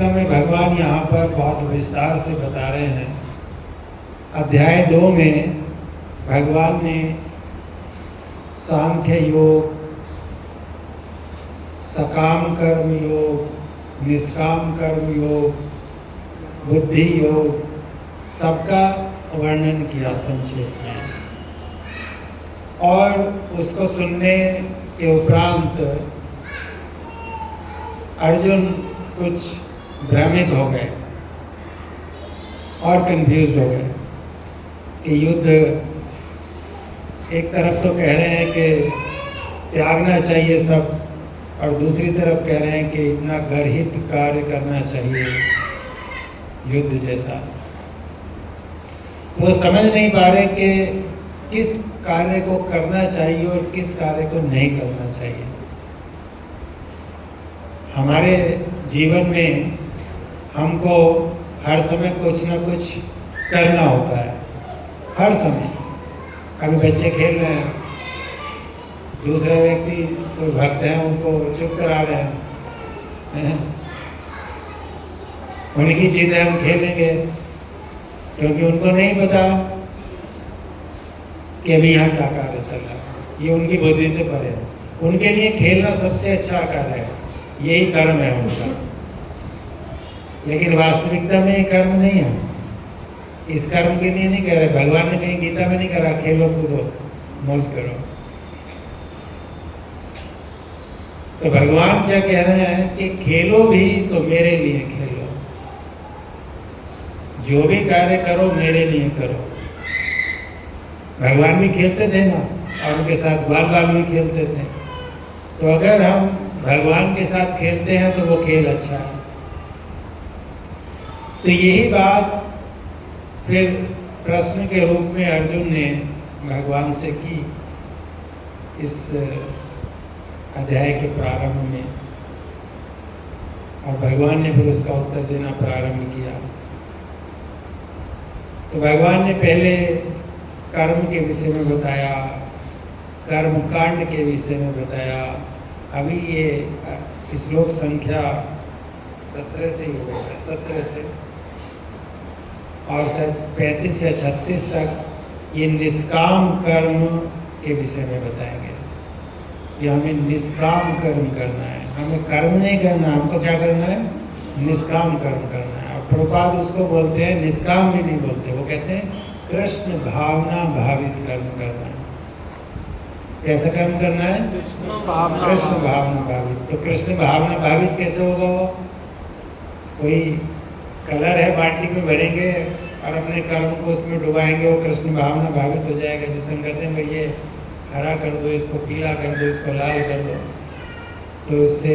वास्तविकता में भगवान यहाँ पर बहुत विस्तार से बता रहे हैं। अध्याय 2 में भगवान ने सांख्य योग, सकाम कर्म योग, निष्काम कर्म योग, बुद्धि योग, सबका वर्णन किया संक्षेप में। और उसको सुनने के उपरांत अर्जुन कुछ भ्रमित हो गए और कंफ्यूज हो गए कि युद्ध, एक तरफ तो कह रहे हैं कि त्यागना चाहिए सब, और दूसरी तरफ कह रहे हैं कि इतना गर्हित कार्य करना चाहिए युद्ध जैसा। तो समझ नहीं पा रहे कि किस कार्य को करना चाहिए और किस कार्य को नहीं करना चाहिए। हमारे जीवन में हमको हर समय कुछ ना कुछ करना होता है, हर समय। कभी बच्चे खेल रहे हैं, दूसरा व्यक्ति कोई भक्त है उनको चुप करा रहे हैं, उनकी चीज़ है हम खेलेंगे, क्योंकि उनको नहीं पता कि अभी यहाँ क्या कार्य चल रहा है। ये उनकी बुद्धि से परे है। उनके लिए खेलना सबसे अच्छा कार्य है, यही कर्म है उनका। लेकिन वास्तविकता में ये कर्म नहीं है। इस कर्म के लिए नहीं कह रहे। भगवान ने कहीं गीता में नहीं कहा खेलो कूदो मौज करो। तो भगवान क्या कह रहे हैं कि खेलो भी तो मेरे लिए खेलो, जो भी कार्य करो मेरे लिए करो। भगवान भी खेलते थे ना, और उनके साथ बाल भी खेलते थे। तो अगर हम भगवान के साथ खेलते हैं तो वो खेल अच्छा है। तो यही बात फिर प्रश्न के रूप में अर्जुन ने भगवान से की इस अध्याय के प्रारंभ में, और भगवान ने फिर उसका उत्तर देना प्रारंभ किया। तो भगवान ने पहले कर्म के विषय में बताया, कर्म कांड के विषय में बताया। अभी ये श्लोक संख्या 17 से ही हो गया, 17 से और शायद 35 या 36 तक ये निष्काम कर्म के विषय में बताएंगे। ये हमें निष्काम कर्म करना है, हमें कर्म नहीं करना, हमको क्या करना है? निष्काम कर्म करना है। और प्रभुपाद उसको बोलते हैं, निष्काम भी नहीं बोलते, वो कहते हैं कृष्ण भावना भावित कर्म करना है। कैसा कर्म करना है? कृष्ण भावना भावित। तो कृष्ण भावना भावित कैसे होगा? वो कोई कलर है बाल्टी में भरेंगे और अपने कर्म को उसमें डुबाएंगे, वो कृष्ण भावना भावित हो जाएगा। जैसे हम कहते हैं भाई ये हरा कर दो, इसको पीला कर दो, इसको लाल कर दो, तो इससे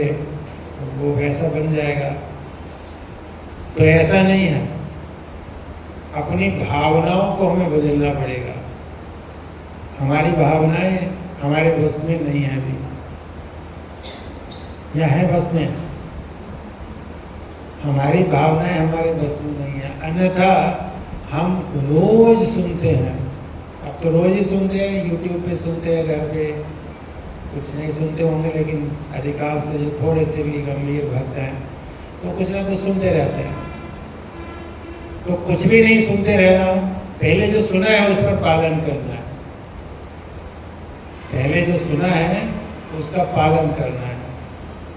वो वैसा बन जाएगा। तो ऐसा नहीं है, अपनी भावनाओं को हमें बदलना पड़ेगा। हमारी भावनाएं हमारे बस में नहीं है अभी, या है बस में? हमारी भावनाएं हमारे बस में नहीं है। अन्यथा हम रोज सुनते हैं, अब तो रोज ही सुनते हैं, यूट्यूब पे सुनते हैं, घर पे कुछ नहीं सुनते होंगे, लेकिन अधिकांश से जो थोड़े से भी गंभीर भक्त हैं तो कुछ ना कुछ सुनते रहते हैं। तो कुछ भी नहीं सुनते रहना, पहले जो सुना है उस पर पालन करना है। पहले जो सुना है उसका पालन करना है।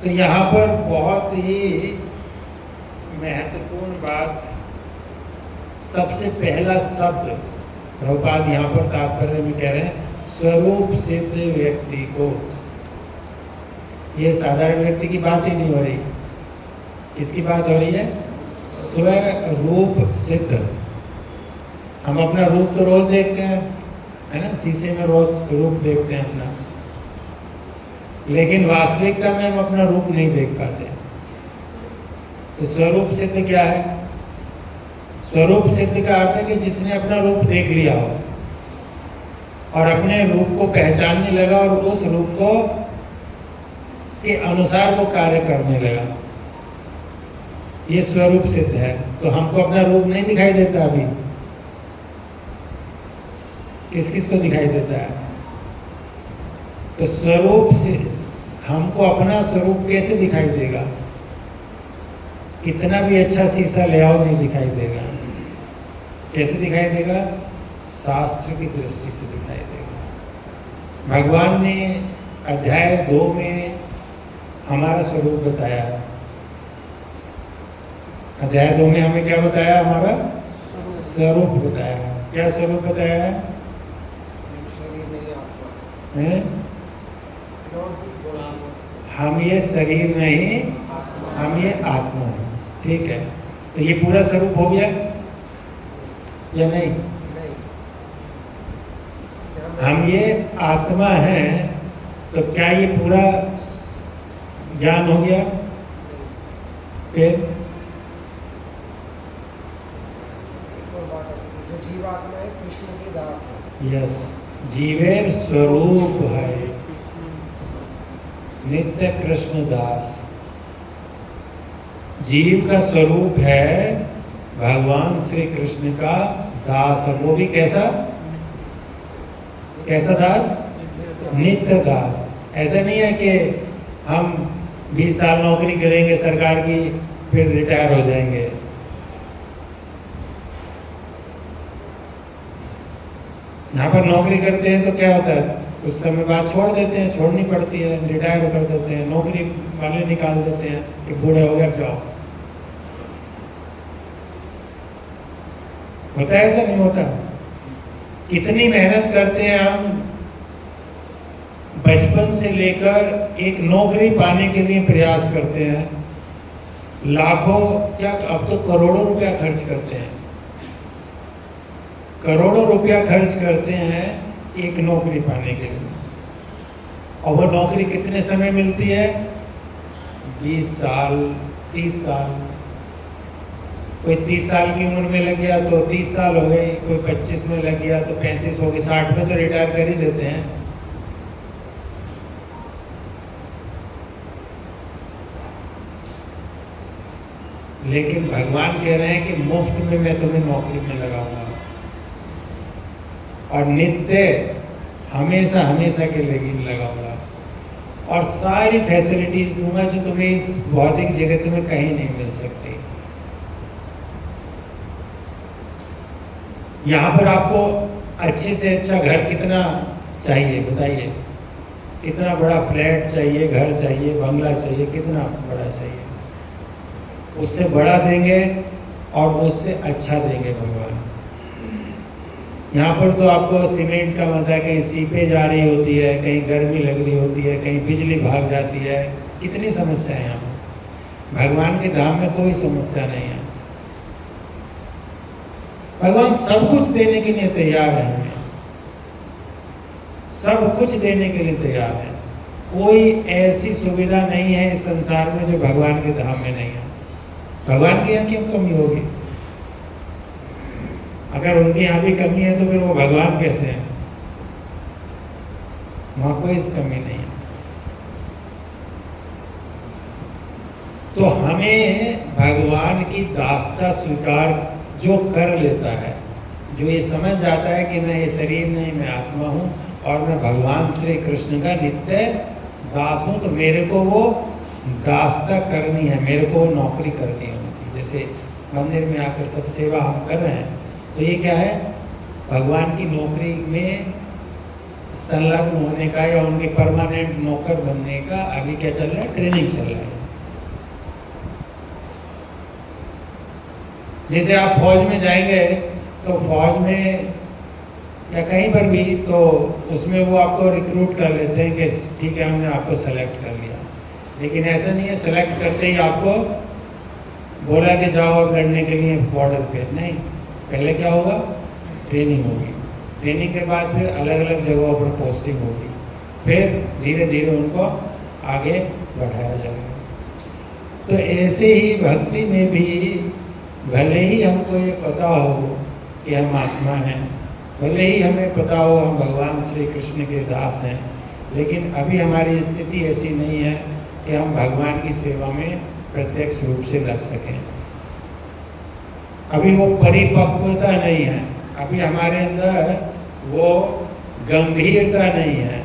तो यहाँ पर बहुत ही महत्वपूर्ण बात, सबसे पहला शब्द प्रभुपाद यहाँ पर तात्पर्य में कह रहे हैं, स्वरूप सिद्ध व्यक्ति को। ये साधारण व्यक्ति की बात ही नहीं हो रही। किसकी बात हो रही है? स्वरूप सिद्ध। हम अपना रूप तो रोज देखते हैं, है ना, शीशे में रोज रूप देखते हैं अपना, लेकिन वास्तविकता में हम अपना रूप नहीं देख पाते। तो स्वरूप सिद्ध क्या है? स्वरूप सिद्ध का अर्थ है कि जिसने अपना रूप देख लिया हो और अपने रूप को पहचानने लगा और उस रूप को के अनुसार वो कार्य करने लगा, ये स्वरूप सिद्ध है। तो हमको अपना रूप नहीं दिखाई देता अभी, किस किस को दिखाई देता है? तो स्वरूप से हमको अपना स्वरूप कैसे दिखाई देगा? कितना भी अच्छा शीशा ले आओ नहीं दिखाई देगा। कैसे दिखाई देगा? शास्त्र की दृष्टि से दिखाई देगा। भगवान ने अध्याय 2 में हमारा स्वरूप बताया। अध्याय 2 में हमें क्या बताया? हमारा स्वरूप बताया। क्या स्वरूप बताया है? हम ये शरीर नहीं, हम ये आत्मा है। ठीक है, तो ये पूरा स्वरूप हो गया या नहीं? हम ये आत्मा है, तो क्या ये पूरा ज्ञान हो गया? फिर जो जीवात्मा है कृष्ण के दास है। यस, जीवेर स्वरूप है नित्य कृष्ण दास। जीव का स्वरूप है भगवान श्री कृष्ण का दास। वो भी कैसा? कैसा दास? नित्य दास। ऐसा नहीं है कि हम 20 साल नौकरी करेंगे सरकार की, फिर रिटायर हो जाएंगे। यहाँ पर नौकरी करते हैं तो क्या होता है, कुछ समय बाद छोड़ देते हैं, छोड़नी पड़ती है, रिटायर कर देते हैं, नौकरी वाले निकाल देते हैं कि बूढ़े हो गए जाओ। होता है? ऐसा नहीं होता। कितनी मेहनत करते हैं हम, बचपन से लेकर एक नौकरी पाने के लिए प्रयास करते हैं, लाखों क्या अब तो करोड़ों रुपया खर्च करते हैं। करोड़ों रुपया खर्च करते हैं एक नौकरी पाने के लिए, और वो नौकरी कितने समय मिलती है? 20 साल, 30 साल। कोई 30 साल की उम्र में लग गया तो 30 साल हो गए, कोई 25 में लग गया तो 35 हो गए, 60 में तो रिटायर कर ही देते हैं। लेकिन भगवान कह रहे हैं कि मुफ्त में मैं तुम्हें नौकरी में लगाऊंगा और नित्य हमेशा हमेशा के लिए लगाऊंगा, और सारी फैसिलिटीज दूंगा जो तुम्हें इस भौतिक जगत में कहीं नहीं मिल सकती। यहाँ पर आपको अच्छे से अच्छा घर कितना चाहिए बताइए? कितना बड़ा फ्लैट चाहिए, घर चाहिए, बंगला चाहिए, कितना बड़ा चाहिए? उससे बड़ा देंगे और उससे अच्छा देंगे भगवान। यहाँ पर तो आपको सीमेंट का मत है, कहीं सीपेज आ रही होती है, कहीं गर्मी लग रही होती है, कहीं बिजली भाग जाती है, कितनी समस्या है यहाँ पर। भगवान के धाम में कोई समस्या नहीं है। भगवान सब कुछ देने के लिए तैयार है हमें, सब कुछ देने के लिए तैयार है। कोई ऐसी सुविधा नहीं है इस संसार में जो भगवान के धाम में नहीं है। भगवान के यहाँ क्यों कमी होगी? अगर उनके यहाँ भी कमी है तो फिर वो भगवान कैसे हैं? वहां कोई कमी नहीं है। तो हमें भगवान की दासता स्वीकार जो कर लेता है, जो ये समझ जाता है कि मैं ये शरीर नहीं, मैं आत्मा हूँ और मैं भगवान श्री कृष्ण का नित्य दास हूँ, तो मेरे को वो दासता करनी है, मेरे को नौकरी करनी है उनकी। जैसे मंदिर में आकर सब सेवा हम कर रहे हैं, तो ये क्या है? भगवान की नौकरी में संलग्न होने का या उनके परमानेंट नौकर बनने का अभी क्या चल रहा है? ट्रेनिंग चल रहा है। जैसे आप फौज में जाएंगे तो फौज में या कहीं पर भी, तो उसमें वो आपको रिक्रूट कर लेते हैं कि ठीक है हमने आपको सेलेक्ट कर लिया। लेकिन ऐसा नहीं है सेलेक्ट करते ही आपको बोला कि जाओ और लड़ने के लिए बॉर्डर पे, नहीं। पहले क्या होगा? ट्रेनिंग होगी। ट्रेनिंग के बाद फिर अलग अलग जगहों पर पोस्टिंग होगी, फिर धीरे धीरे उनको आगे बढ़ाया जाएगा। तो ऐसे ही भक्ति में भी भले ही हमको ये पता हो कि हम आत्मा हैं, भले ही हमें पता हो हम भगवान श्री कृष्ण के दास हैं, लेकिन अभी हमारी स्थिति ऐसी नहीं है कि हम भगवान की सेवा में प्रत्यक्ष रूप से लग सकें। अभी वो परिपक्वता नहीं है, अभी हमारे अंदर वो गंभीरता नहीं है,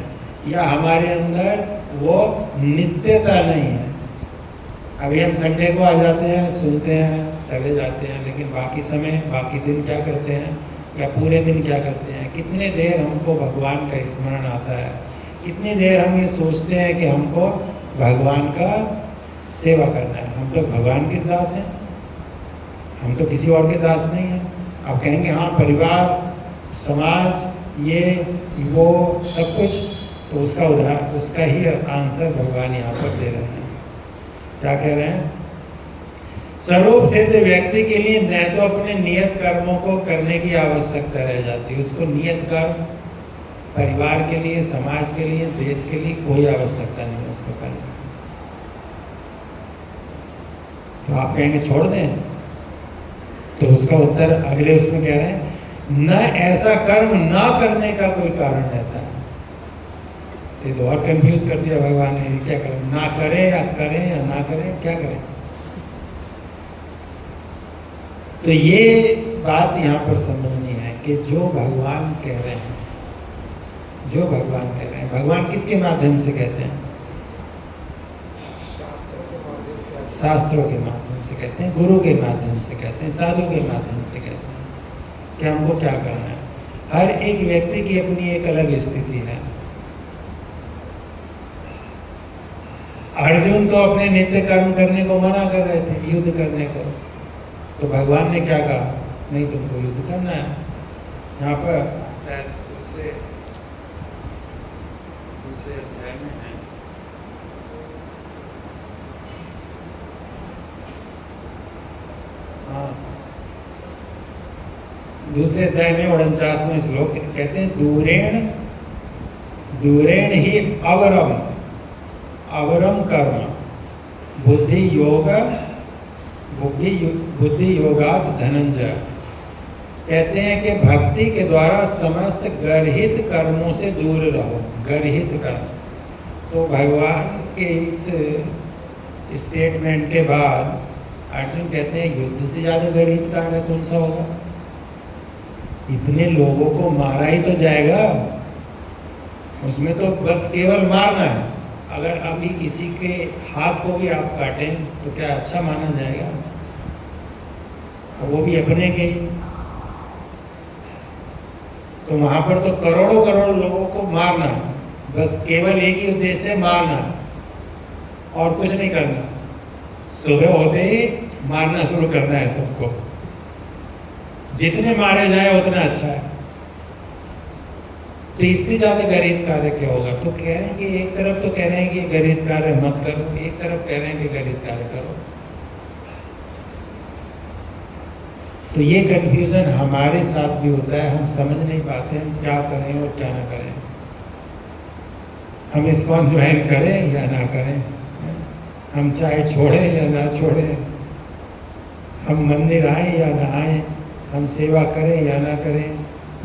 या हमारे अंदर वो नित्यता नहीं है। अभी हम संडे को आ जाते हैं, सुनते हैं, चले जाते हैं, लेकिन बाकी समय, बाकी दिन क्या करते हैं, या पूरे दिन क्या करते हैं? कितने देर हमको भगवान का स्मरण आता है, कितनी देर हम ये सोचते हैं कि हमको भगवान का सेवा करना है। हम तो भगवान के दास हैं, हम तो किसी और के दास नहीं हैं। आप कहेंगे हाँ परिवार, समाज, ये वो सब कुछ, तो उसका ही आंसर भगवान यहाँ पर दे रहे हैं। क्या कह रहे हैं? स्वरूप सिद्ध व्यक्ति के लिए न तो अपने नियत कर्मों को करने की आवश्यकता रह जाती है, उसको नियत कर्म परिवार के लिए, समाज के लिए, देश के लिए कोई आवश्यकता नहीं है उसको करने की। तो आप कहेंगे छोड़ दें, तो उसका उत्तर अगले उसमें कह रहे हैं, न ऐसा कर्म ना करने का कोई कारण रहता है। ये तो और कंफ्यूज कर दिया भगवान ने, क्या करें, ना करें या करें या ना करें, क्या करें? तो ये बात यहाँ पर समझनी है कि जो भगवान कह रहे हैं, जो भगवान कह रहे हैं, भगवान किसके माध्यम से कहते हैं? शास्त्रों के माध्यम से, शास्त्रों के माध्यम से कहते हैं, गुरु के माध्यम से कहते हैं, साधु के माध्यम से कहते हैं कि हमको क्या करना है। हर एक व्यक्ति की अपनी एक अलग स्थिति है। अर्जुन तो अपने नित्य कर्म करने को मना कर रहे थे, युद्ध करने को, तो भगवान ने क्या कहा? नहीं, तुमको युद्ध करना है। यहाँ पर शायद दूसरे अध्याय में है, हाँ, दूसरे अध्याय में 49वें श्लोक कहते हैं, दूरेण ही अवरम कर्म बुद्धि योगात धनंजय। कहते हैं कि भक्ति के द्वारा समस्त गर्हित कर्मों से दूर रहो। गर्हित कर्म, तो भगवान के इस स्टेटमेंट के बाद अर्जुन कहते हैं युद्ध से ज्यादा गर्हित कार्य कौन सा होगा? इतने लोगों को मारा ही तो जाएगा, उसमें तो बस केवल मारना है। अगर अभी किसी के हाथ को भी आप काटें तो क्या अच्छा माना जाएगा? और वो भी अपने के ही। तो वहां पर तो करोड़ों करोड़ लोगों को मारना, बस केवल एक ही उद्देश्य है, मारना और कुछ नहीं करना। सुबह होते ही मारना शुरू करना है सबको, जितने मारे जाए उतना अच्छा है। तो इससे ज्यादा गरीब कार्य क्या होगा? तो कह रहे हैं कि एक तरफ तो कह रहे हैं कि गरीब कार्य मत करो, एक तरफ कह रहे हैं कि गरीब कार्य करो। तो ये कंफ्यूजन हमारे साथ भी होता है, हम समझ नहीं पाते हम क्या करें और क्या ना करें। हम इस्कॉन ज्वाइन करें या ना करें, हम चाहे छोड़ें या ना छोड़ें, हम मंदिर आए या ना आए, हम सेवा करें या ना करें,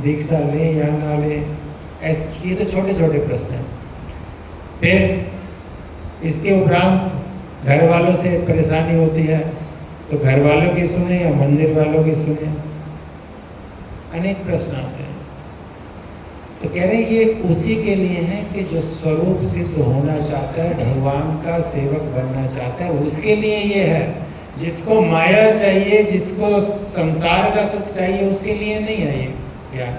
दीक्षा लें या ना लें, ऐसे ये तो छोटे छोटे प्रश्न हैं। फिर इसके उपरांत घर वालों से परेशानी होती है, तो घर वालों की सुने या मंदिर वालों की सुने, अनेक प्रश्न आते हैं। तो कह रहे हैं ये उसी के लिए है कि जो स्वरूप सिद्ध होना चाहता है, भगवान का सेवक बनना चाहता है, उसके लिए ये है। जिसको माया चाहिए, जिसको संसार का सुख चाहिए, उसके लिए नहीं है ये ज्ञान,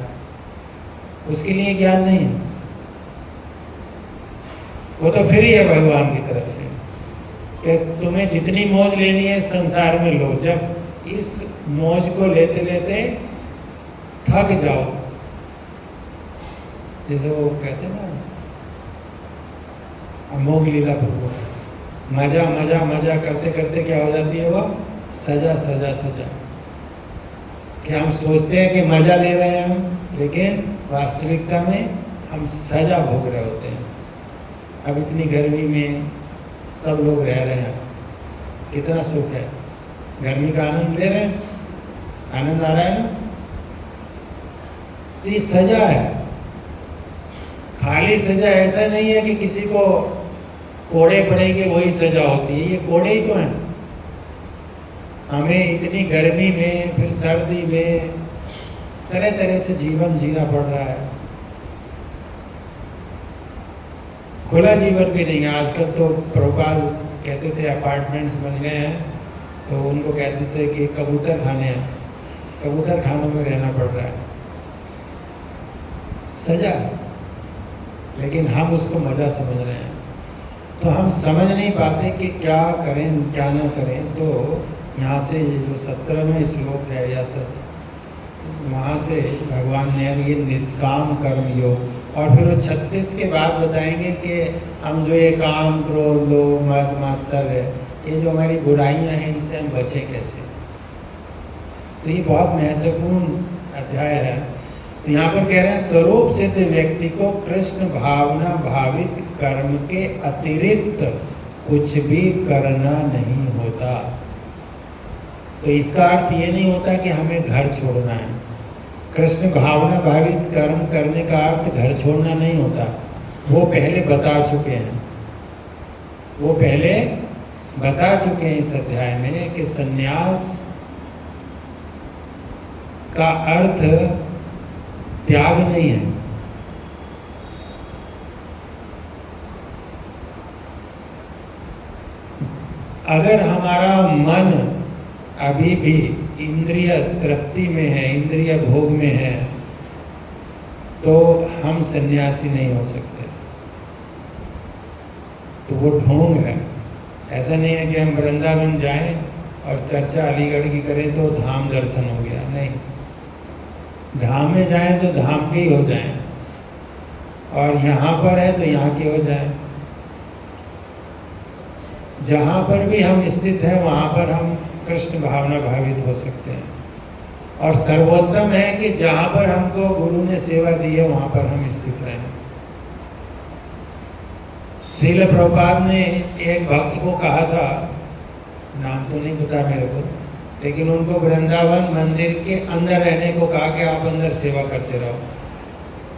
उसके लिए ज्ञान नहीं है। वो तो फिर ही है भगवान की तरफ से कि तुम्हें जितनी मौज लेनी है संसार में लो। जब इस मौज को लेते लेते थक जाओ, जैसे वो कहते हैं ना अमोघ लीला प्रभु, मजा मजा मजा करते करते क्या हो जाती है वो? सजा सजा सजा। कि हम सोचते हैं कि मजा ले रहे हैं हम, लेकिन वास्तविकता में हम सजा भोग रहे होते हैं। अब इतनी गर्मी में सब लोग रह रहे हैं, कितना सुख है, गर्मी का आनंद ले रहे हैं, आनंद आ रहा है ना? तो ये सजा है, खाली सजा ऐसा नहीं है कि किसी को कोड़े पड़ेंगे वही सजा होती है, ये कोड़े ही तो हैं। हमें इतनी गर्मी में, फिर सर्दी में तरह तरह से जीवन जीना पड़ रहा है। खुला जीवन भी नहीं है आजकल। तो प्रभुपाद कहते थे अपार्टमेंट्स बन गए हैं तो उनको कहते थे कि कबूतर खाने हैं, कबूतर खानों में रहना पड़ रहा है, सजा। लेकिन हम उसको मज़ा समझ रहे हैं, तो हम समझ नहीं पाते कि क्या करें क्या ना करें। तो यहाँ से ये जो 17वें श्लोक है या वहाँ से भगवान ने अब ये निष्काम कर्म योग, और फिर वो 36 के बाद बताएंगे कि हम जो ये काम क्रोध लोभ मद मात्सर्य ये जो हमारी बुराइयां हैं इनसे हम बचें कैसे। तो ये बहुत महत्वपूर्ण अध्याय है। तो यहाँ पर कह रहे हैं स्वरूप सिद्ध व्यक्ति को कृष्ण भावना भावित कर्म के अतिरिक्त कुछ भी करना नहीं होता। तो इसका अर्थ ये नहीं होता कि हमें घर छोड़ना है। कृष्ण भावना भावित कर्म करने का अर्थ घर छोड़ना नहीं होता, वो पहले बता चुके हैं, वो पहले बता चुके हैं इस अध्याय में कि सन्यास का अर्थ त्याग नहीं है। अगर हमारा मन अभी भी इंद्रिय तृप्ति में है, इंद्रिय भोग में है, तो हम सन्यासी नहीं हो सकते। तो वो ढोंग है। ऐसा नहीं है कि हम वृंदावन जाएं और चर्चा अलीगढ़ की करें तो धाम दर्शन हो गया, नहीं। धाम में जाएं तो धाम के ही हो जाएं, और यहाँ पर है तो यहाँ के हो जाएं। जहाँ पर भी हम स्थित हैं वहाँ पर हम कृष्ण भावना भावित हो सकते हैं। और सर्वोत्तम है कि जहाँ पर हमको गुरु ने सेवा दी है वहाँ पर हम स्थित रहें। श्रील प्रभुपाद ने एक भक्त को कहा था, नाम तो नहीं पता मेरे को, लेकिन उनको वृंदावन मंदिर के अंदर रहने को कहा कि आप अंदर सेवा करते रहो।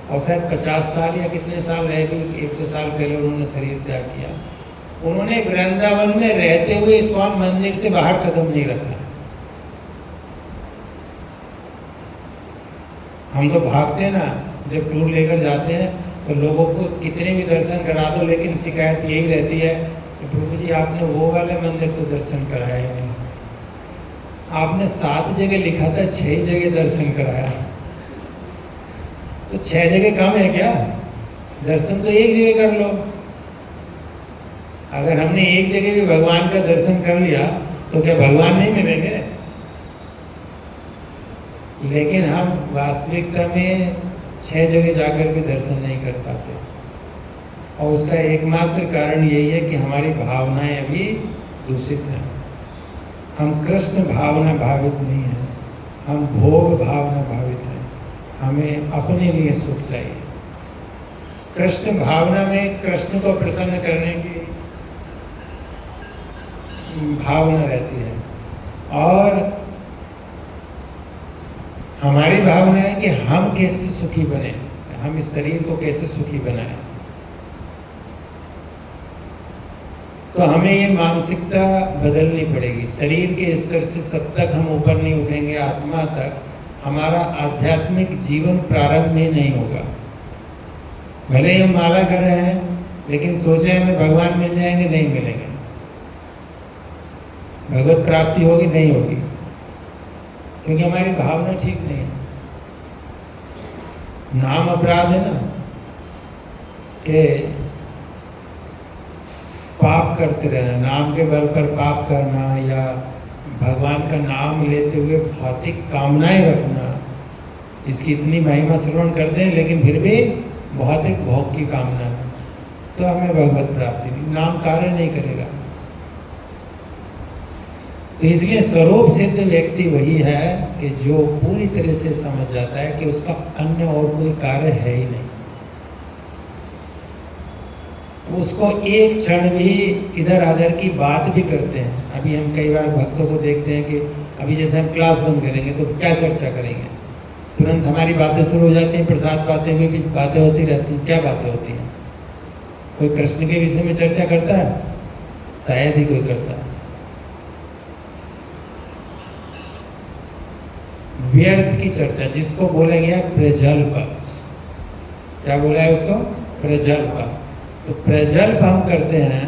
और शायद 50 साल या कितने साल रह गए, 1-2 साल पहले उन्होंने शरीर त्याग किया। उन्होंने वृंदावन में रहते हुए इस्कॉन मंदिर से बाहर कदम नहीं रखा। हम तो भागते हैं ना, जब टूर लेकर जाते हैं तो लोगों को कितने भी दर्शन करा दो, लेकिन शिकायत यही रहती है कि प्रभु जी आपने वो वाले मंदिर तो दर्शन कराया नहीं, आपने 7 जगह लिखा था 6 जगह दर्शन कराया। तो 6 जगह कम है क्या? दर्शन तो एक जगह कर लो। अगर हमने एक जगह भी भगवान का दर्शन कर लिया तो क्या भगवान नहीं मिलेंगे? लेकिन हम वास्तविकता में 6 जगह जाकर के दर्शन नहीं कर पाते, और उसका एकमात्र कारण यही है कि हमारी भावनाएं अभी दूषित हैं। हम कृष्ण भावना भावित नहीं हैं, हम भोग भावना भावित हैं। हमें अपने लिए सुख चाहिए। कृष्ण भावना में कृष्ण को प्रसन्न करने की भावना रहती है, और हमारी भावना है कि हम कैसे सुखी बने, हम इस शरीर को कैसे सुखी बनाएं। तो हमें ये मानसिकता बदलनी पड़ेगी। शरीर के स्तर से सब तक हम ऊपर नहीं उठेंगे, आत्मा तक हमारा आध्यात्मिक जीवन प्रारंभ ही नहीं होगा। भले ही हम माला कर रहे हैं, लेकिन सोचे हमें भगवान मिल जाएंगे, नहीं मिलेंगे। भगवत प्राप्ति होगी, नहीं होगी, क्योंकि हमारी भावना ठीक नहीं है। नाम अपराध है ना, कि पाप करते रहना, नाम के बल पर पाप करना, या भगवान का नाम लेते हुए भौतिक कामनाएं रखना। इसकी इतनी महिमा श्रवण करते हैं, लेकिन फिर भी भौतिक भोग की कामना है, तो हमें भगवत प्राप्ति नहीं, नाम कार्य नहीं करेगा। तो इसलिए स्वरूप सिद्ध व्यक्ति वही है कि जो पूरी तरह से समझ जाता है कि उसका अन्य और कोई कार्य है ही नहीं। उसको एक क्षण भी इधर आधर की बात भी करते हैं। अभी हम कई बार भक्तों को देखते हैं कि अभी जैसे हम क्लास बंद करेंगे तो क्या चर्चा करेंगे, तुरंत हमारी बातें शुरू हो जाती हैं। प्रसाद पाते हुए भी बातें होती रहती हैं। क्या बातें होती हैं? कोई कृष्ण के विषय में चर्चा करता है? शायद ही कोई करता है। व्यर्थ की चर्चा, जिसको बोलेंगे प्रजल्प। क्या बोला है उसको? प्रजल्प। तो प्रजल्प हम करते हैं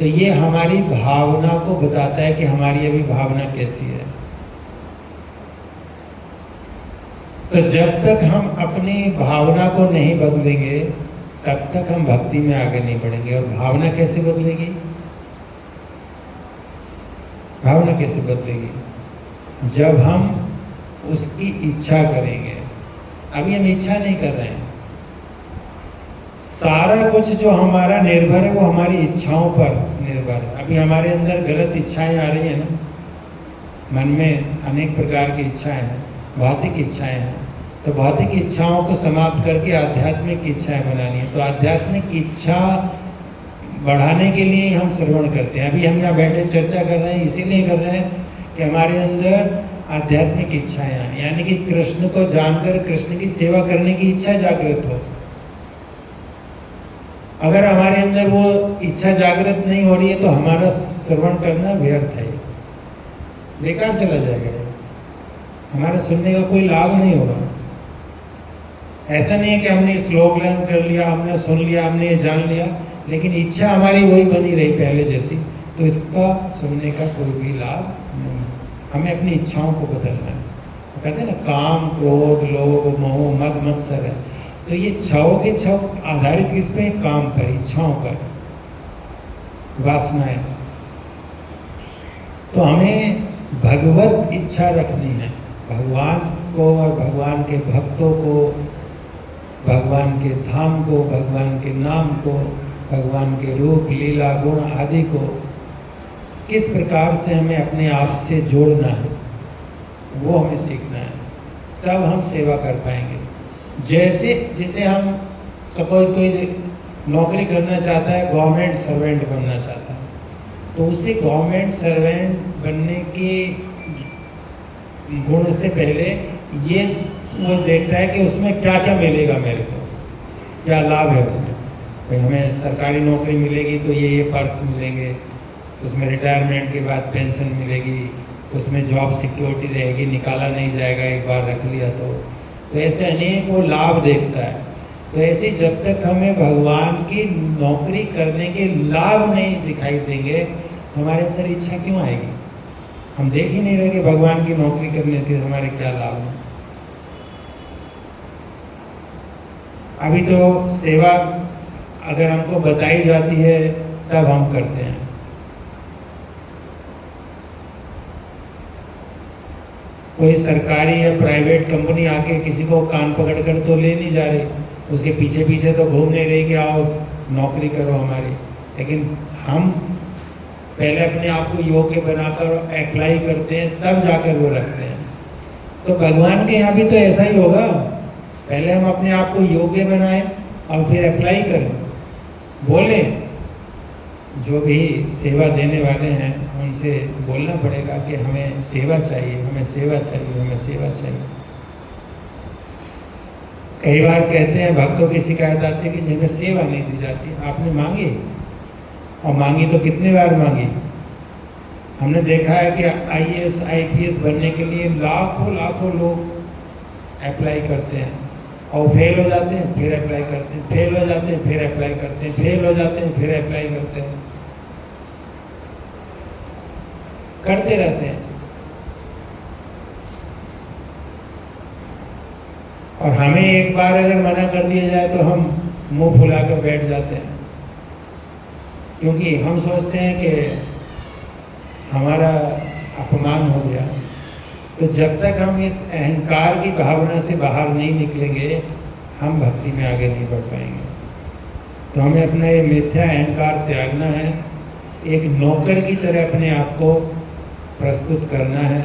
तो ये हमारी भावना को बताता है कि हमारी अभी भावना कैसी है। तो जब तक हम अपनी भावना को नहीं बदलेंगे तब तक हम भक्ति में आगे नहीं बढ़ेंगे। और भावना कैसे बदलेगी? भावना कैसे बदलेगी? जब हम उसकी इच्छा करेंगे। अभी हम इच्छा नहीं कर रहे हैं। सारा कुछ जो हमारा निर्भर है वो हमारी इच्छाओं पर निर्भर है। अभी हमारे अंदर गलत इच्छाएं आ रही है ना, मन में अनेक प्रकार की इच्छाएं हैं, भौतिक इच्छाएं हैं। तो भौतिक इच्छाओं को समाप्त करके आध्यात्मिक इच्छाएं बनानी है। तो आध्यात्मिक इच्छा बढ़ाने के लिए हम श्रवण करते हैं। अभी हम यहाँ बैठे चर्चा कर रहे हैं, इसीलिए कर रहे हैं कि हमारे अंदर आध्यात्मिक इच्छाएं आए, यानी कि कृष्ण को जानकर कृष्ण की सेवा करने की इच्छा जागृत हो। अगर हमारे अंदर वो इच्छा जागृत नहीं हो रही है तो हमारा श्रवण करना व्यर्थ है, बेकार चला जाएगा, हमारे सुनने का कोई लाभ नहीं होगा। ऐसा नहीं है कि हमने श्लोक लर्न कर लिया, हमने सुन लिया, हमने ये जान लिया, लेकिन इच्छा हमारी वही बनी रही पहले जैसी, तो इसका सुनने का कोई भी लाभ नहीं। हमें अपनी इच्छाओं को बदलना है। तो कहते हैं ना, काम, क्रोध, लोभ, मोह, मद, मत्सर है। तो ये छव के छव आधारित किस पे? काम पर, इच्छाओं पर, वासनाएं। तो हमें भगवत इच्छा रखनी है, भगवान को और भगवान के भक्तों को, भगवान के धाम को, भगवान के नाम को, भगवान के रूप, लीला, गुण आदि को किस प्रकार से हमें अपने आप से जोड़ना है, वो हमें सीखना है। तब हम सेवा कर पाएंगे। जैसे हम सपोज कोई नौकरी करना चाहता है, गवर्नमेंट सर्वेंट बनना चाहता है, तो उसे गवर्नमेंट सर्वेंट बनने के गुण से पहले ये वो देखता है कि उसमें क्या क्या मिलेगा, मेरे को क्या लाभ है उसमें। भाई हमें सरकारी नौकरी मिलेगी तो ये पर्क्स मिलेंगे, उसमें रिटायरमेंट के बाद पेंशन मिलेगी, उसमें जॉब सिक्योरिटी रहेगी, निकाला नहीं जाएगा एक बार रख लिया तो ऐसे अनेक वो लाभ देखता है। तो ऐसे जब तक हमें भगवान की नौकरी करने के लाभ नहीं दिखाई देंगे, हमारे अंदर इच्छा क्यों आएगी? हम देख ही नहीं रहे कि भगवान की नौकरी करने से हमारे क्या लाभ हैं। अभी तो सेवा अगर हमको बताई जाती है तब हम करते हैं। कोई सरकारी या प्राइवेट कंपनी आके किसी को कान पकड़ कर तो ले नहीं जा रही, उसके पीछे पीछे तो घूम नहीं रही कि आओ नौकरी करो हमारी। लेकिन हम पहले अपने आप को योग्य बनाकर अप्लाई करते हैं, तब जाकर वो रखते हैं। तो भगवान के यहाँ भी तो ऐसा ही होगा, पहले हम अपने आप को योग्य बनाएं और फिर अप्लाई करें। बोले जो भी सेवा देने वाले हैं उनसे बोलना पड़ेगा कि हमें सेवा चाहिए, हमें सेवा चाहिए, हमें सेवा चाहिए। कई बार कहते हैं, भक्तों की शिकायत आती है कि हमें सेवा नहीं दी जाती। आपने मांगी, और मांगी तो कितने बार मांगी? हमने देखा है कि IAS IPS बनने के लिए लाखों लाखों लोग अप्लाई करते हैं और फेल हो जाते हैं, फिर अप्लाई करते हैं, फेल हो जाते हैं, फिर अप्लाई करते हैं, फेल हो जाते हैं, फिर अप्लाई करते हैं, करते रहते हैं। और हमें एक बार अगर मना कर दिया जाए तो हम मुंह फुलाकर बैठ जाते हैं, क्योंकि हम सोचते हैं कि हमारा अपमान हो गया। तो जब तक हम इस अहंकार की भावना से बाहर नहीं निकलेंगे, हम भक्ति में आगे नहीं बढ़ पाएंगे। तो हमें अपना ये मिथ्या अहंकार त्यागना है, एक नौकर की तरह अपने आप को प्रस्तुत करना है।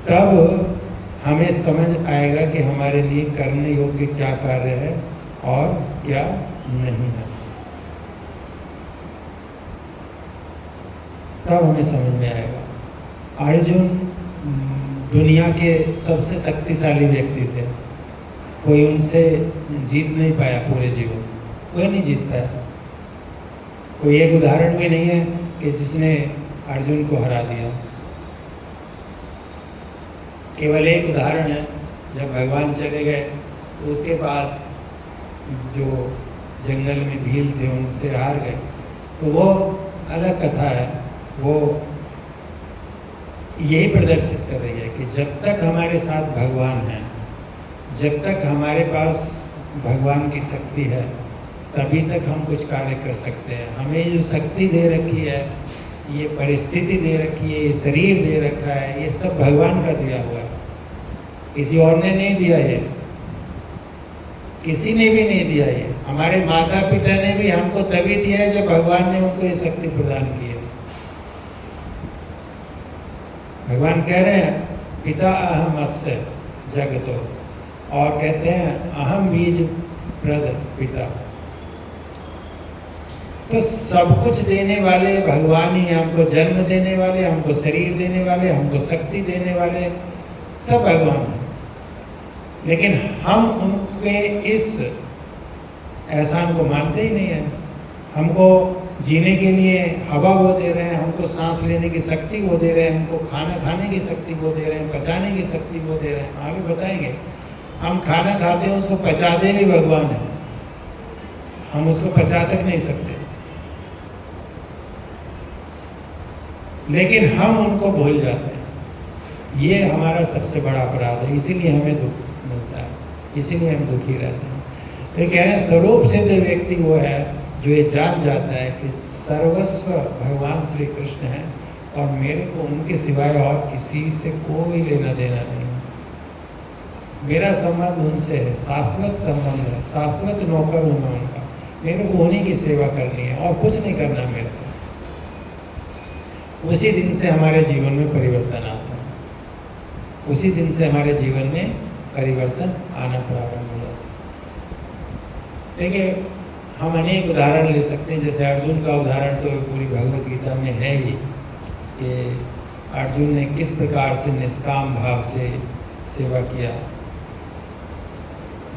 तब हमें समझ आएगा कि हमारे लिए करने योग्य क्या कार्य है और क्या नहीं है। तब हमें समझ में आएगा। अर्जुन दुनिया के सबसे शक्तिशाली व्यक्ति थे, कोई उनसे जीत नहीं पाया पूरे जीवन, कोई नहीं जीत पाया। कोई एक उदाहरण भी नहीं है कि जिसने अर्जुन को हरा दिया। केवल एक उदाहरण है, जब भगवान चले गए तो उसके बाद जो जंगल में भील थे, उनसे हार गए। तो वो अलग कथा है। वो यही प्रदर्शित कर रही है कि जब तक हमारे साथ भगवान है, जब तक हमारे पास भगवान की शक्ति है, तभी तक हम कुछ कार्य कर सकते हैं। हमें जो शक्ति दे रखी है, ये परिस्थिति दे रखी है, ये शरीर दे रखा है, ये सब भगवान का दिया हुआ है, किसी और ने नहीं दिया। ये किसी ने भी नहीं दिया। ये हमारे माता पिता ने भी हमको तभी दिया है जब भगवान ने उनको ये शक्ति प्रदान की है। भगवान कह रहे हैं पिता अहम अस्य जगतो, और कहते हैं अहम बीज प्रद पिता। तो सब कुछ देने वाले भगवान ही, हमको जन्म देने वाले, हमको शरीर देने वाले, हमको शक्ति देने वाले, सब भगवान हैं। लेकिन हम उनके इस एहसान को मानते ही नहीं है। हमको जीने के लिए हवा वो दे रहे हैं, हमको सांस लेने की शक्ति वो दे रहे हैं, हमको खाना खाने की शक्ति वो दे रहे हैं, पचाने की शक्ति वो दे रहे हैं। आगे बताएंगे। हम खाना खाते हैं, उसको पचाते भी भगवान है, हम उसको पचा तक नहीं सकते। लेकिन हम उनको भूल जाते हैं। ये हमारा सबसे बड़ा अपराध है, इसीलिए हमें दुख मिलता है, इसीलिए हम दुखी रहते हैं। तो कह रहे हैं स्वरूप सिद्ध व्यक्ति वो है जो ये जान जाता है कि सर्वस्व भगवान श्री कृष्ण है और मेरे को उनके सिवाय और किसी से कोई लेना देना नहीं है। मेरा संबंध उनसे है, शाश्वत संबंध है, शाश्वत नौकर हूँ मैं उनका। मेरे को उन्हीं की सेवा करनी है और कुछ नहीं करना मेरे को। उसी दिन से हमारे जीवन में परिवर्तन आता है, उसी दिन से हमारे जीवन में परिवर्तन आना प्रारंभ हो जाता है। देखिए, हम अनेक उदाहरण ले सकते हैं। जैसे अर्जुन का उदाहरण तो पूरी भगवत गीता में है ही कि अर्जुन ने किस प्रकार से निष्काम भाव से सेवा किया।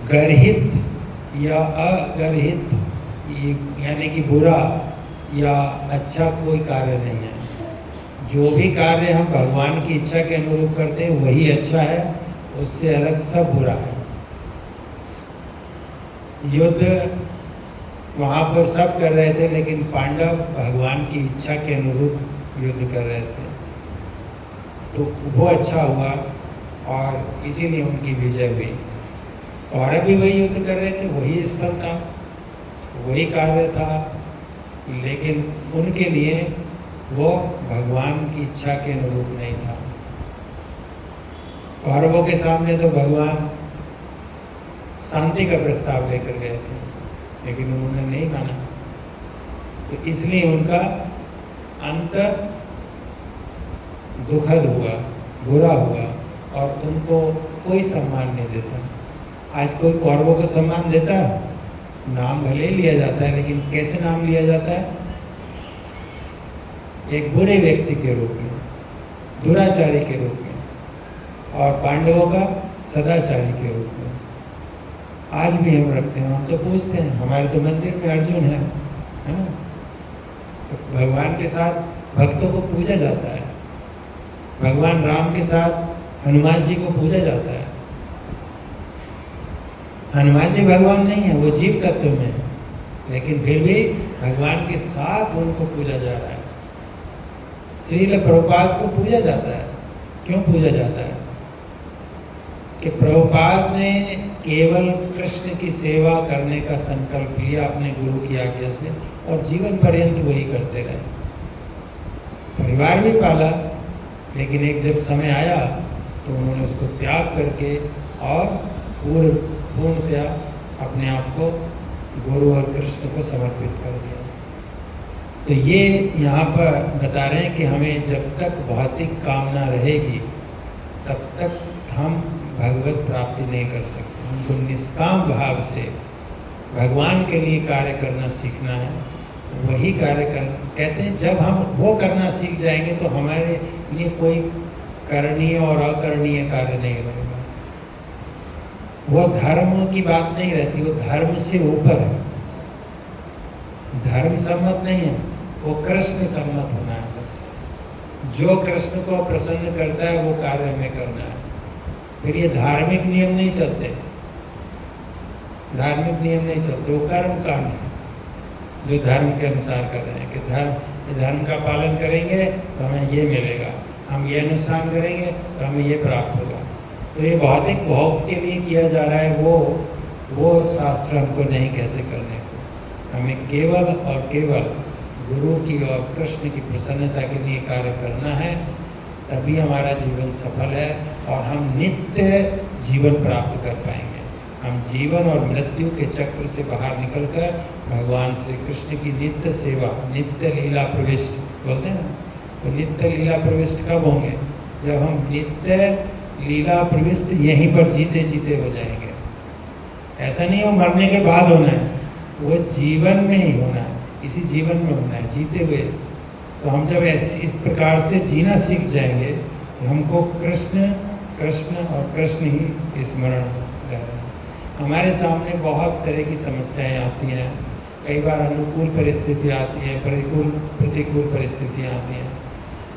गर्हित या अगर्हित, यानी कि बुरा या अच्छा कोई कार्य नहीं है। जो भी कार्य हम भगवान की इच्छा के अनुरूप करते हैं वही अच्छा है, उससे अलग सब बुरा है। युद्ध वहाँ पर सब कर रहे थे, लेकिन पांडव भगवान की इच्छा के अनुरूप युद्ध कर रहे थे, तो वो अच्छा हुआ और इसीलिए उनकी विजय हुई। और भी वही युद्ध कर रहे थे, वही स्थल था, वही कार्य था, लेकिन उनके लिए वो भगवान की इच्छा के अनुरूप नहीं था। कौरवों के सामने तो भगवान शांति का प्रस्ताव लेकर गए थे, लेकिन उन्होंने नहीं माना, तो इसलिए उनका अंत दुखद हुआ, बुरा हुआ और उनको कोई सम्मान नहीं देता। आज कोई कौरवों को सम्मान देता है? नाम भले ही लिया जाता है, लेकिन कैसे नाम लिया जाता है? एक बुरे व्यक्ति के रूप में, दुराचारी के रूप में, और पांडवों का सदाचारी के रूप में। आज भी हम रखते हैं, हम तो पूछते हैं, हमारे तो मंदिर में अर्जुन है ना? तो भगवान के साथ भक्तों को पूजा जाता है, भगवान राम के साथ हनुमान जी को पूजा जाता है। हनुमान जी भगवान नहीं है, वो जीव तत्व में है, लेकिन फिर भी भगवान के साथ उनको पूजा जा रहा है। श्रील प्रभुपाद को पूजा जाता है। क्यों पूजा जाता है? कि प्रभुपाद ने केवल कृष्ण की सेवा करने का संकल्प लिया अपने गुरु की आज्ञा से, और जीवन पर्यंत वही करते रहे। परिवार भी पाला, लेकिन एक जब समय आया तो उन्होंने उसको त्याग करके और पूर्णतया अपने आप को गुरु और कृष्ण को समर्पित कर दिया। तो ये यहाँ पर बता रहे हैं कि हमें जब तक भौतिक कामना रहेगी तब तक हम भगवत प्राप्ति नहीं कर सकते। हमको निष्काम भाव से भगवान के लिए कार्य करना सीखना है। वही कार्य कर, कहते हैं जब हम वो करना सीख जाएंगे तो हमारे लिए कोई करणीय और अकरणीय कार्य नहीं रहेगा। वो धर्म की बात नहीं रहती, वो धर्म से ऊपर है। धर्म सम्मत नहीं है, वो कृष्ण सम्मत होना है। बस जो कृष्ण को प्रसन्न करता है वो कार्य हमें करना है। फिर ये धार्मिक नियम नहीं चलते। धार्मिक नियम नहीं चलते, वो कर्म कांड है जो धर्म के अनुसार कर रहे हैं कि धर्म का पालन करेंगे तो हमें ये मिलेगा, हम ये अनुष्ठान करेंगे तो हमें ये प्राप्त होगा। तो ये भौतिक भोग के लिए किया जा रहा है, वो शास्त्र हमको नहीं कहते करने को। हमें केवल और केवल गुरु की और कृष्ण की प्रसन्नता के लिए कार्य करना है, तभी हमारा जीवन सफल है और हम नित्य जीवन प्राप्त कर पाएंगे। हम जीवन और मृत्यु के चक्र से बाहर निकलकर भगवान श्री कृष्ण की नित्य सेवा, नित्य लीला प्रविष्ट बोलते हैं ना, तो नित्य लीला प्रविष्ट कब होंगे? जब हम नित्य लीला प्रविष्ट यहीं पर जीते जीते हो जाएंगे। ऐसा नहीं हो मरने के बाद होना है, वो जीवन में ही होना है, इसी जीवन में होना है, जीते हुए। तो हम जब इस प्रकार से जीना सीख जाएंगे तो हमको कृष्ण कृष्ण और कृष्ण ही स्मरण रहेगा। हमारे सामने बहुत तरह की समस्याएं आती हैं, कई बार अनुकूल परिस्थितियाँ आती हैं, प्रतिकूल परिस्थितियाँ आती हैं,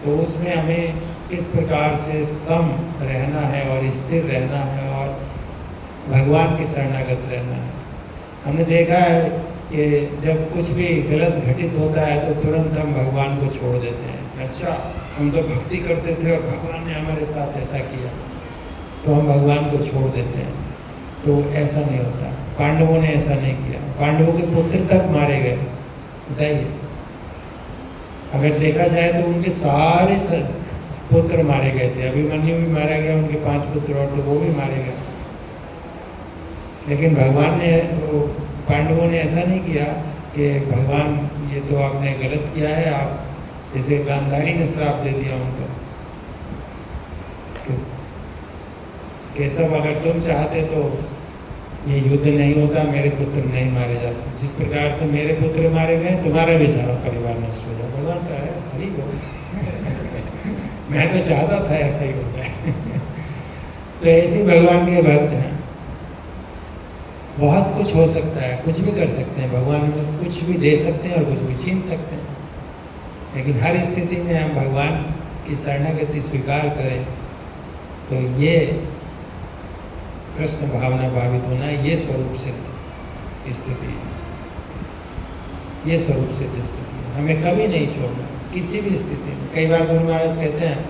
तो उसमें हमें किस प्रकार से सम रहना है और स्थिर रहना है और भगवान की शरणागत रहना है। हमने देखा है कि जब कुछ भी गलत घटित होता है तो तुरंत हम भगवान को छोड़ देते हैं। अच्छा, हम तो भक्ति करते थे और भगवान ने हमारे साथ ऐसा किया, तो हम भगवान को छोड़ देते हैं। तो ऐसा नहीं होता। पांडवों ने ऐसा नहीं किया, पांडवों के पुत्र तक मारे गए। बताइए, अगर देखा जाए तो उनके सारे पुत्र मारे गए थे। अभिमन्यु भी मारा गया, उनके 5 पुत्र और तो वो भी मारे गए। लेकिन भगवान ने, पांडवों ने ऐसा नहीं किया कि भगवान ये तो आपने गलत किया है, आप जैसे गांधारी ने श्राप दे दिया उनको, केशव अगर तुम चाहते तो ये युद्ध नहीं होता, मेरे पुत्र नहीं मारे जाते। जिस प्रकार से मेरे पुत्र मारे गए, तुम्हारा भी सारा परिवार नष्ट हो जाए। भगवान का है, हरी बोल मैं तो चाहता था ऐसा ही हो जाए तो ऐसे भगवान के भक्त हैं। बहुत कुछ हो सकता है, कुछ भी कर सकते हैं भगवान, कुछ भी दे सकते हैं और कुछ भी छीन सकते हैं। लेकिन हर स्थिति में हम भगवान की शरणागति स्वीकार करें तो ये कृष्ण भावना भावित होना, ये स्वरूप सिद्ध स्थिति, ये स्वरूप सिद्ध स्थिति हमें कभी नहीं छोड़ना किसी भी स्थिति में। कई बार गुरु महाराज कहते हैं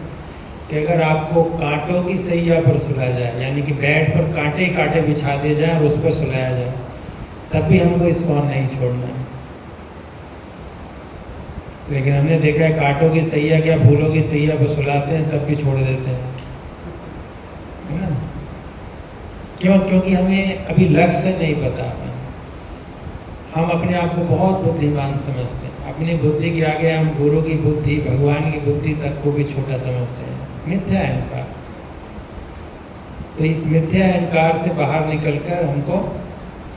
कि अगर आपको कांटों की सैया पर सुलाया जाए, यानी कि बेड पर कांटे कांटे बिछा दिए जाए और उस पर सुलाया जाए, तब भी हमको इस्कॉन नहीं छोड़ना है। लेकिन हमने देखा है कांटों की सैया क्या फूलों की सैया पर सुलाते हैं, तब भी छोड़ देते हैं, है ना? क्यों? क्योंकि हमें अभी लक्ष्य नहीं पता। हम अपने आप को बहुत बुद्धिमान समझते हैं, अपनी बुद्धि के आगे हम गुरु की बुद्धि, भगवान की बुद्धि तक को भी छोटा समझते हैं। मिथ्या अहंकार। तो इस मिथ्या अहंकार से बाहर निकलकर हमको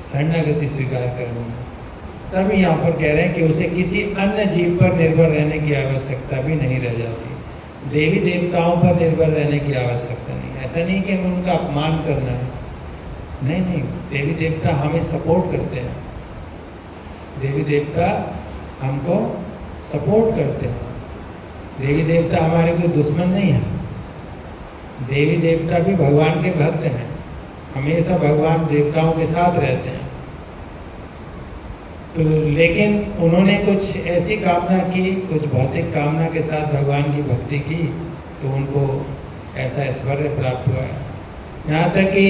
शरणागति स्वीकार करनी है। तभी यहाँ पर कह रहे हैं कि उसे किसी अन्य जीव पर निर्भर रहने की आवश्यकता भी नहीं रह जाती। देवी देवताओं पर निर्भर रहने की आवश्यकता नहीं। ऐसा नहीं कि हमें उनका अपमान करना है, नहीं नहीं, देवी देवता हमें सपोर्ट करते हैं, देवी देवता हमको सपोर्ट करते हैं। देवी देवता हमारे कोई दुश्मन नहीं है, देवी देवता भी भगवान के भक्त हैं, हमेशा भगवान देवताओं के साथ रहते हैं। तो लेकिन उन्होंने कुछ ऐसी कामना की, कुछ भौतिक कामना के साथ भगवान की भक्ति की, तो उनको ऐसा ऐश्वर्य प्राप्त हुआ है। यहाँ तक कि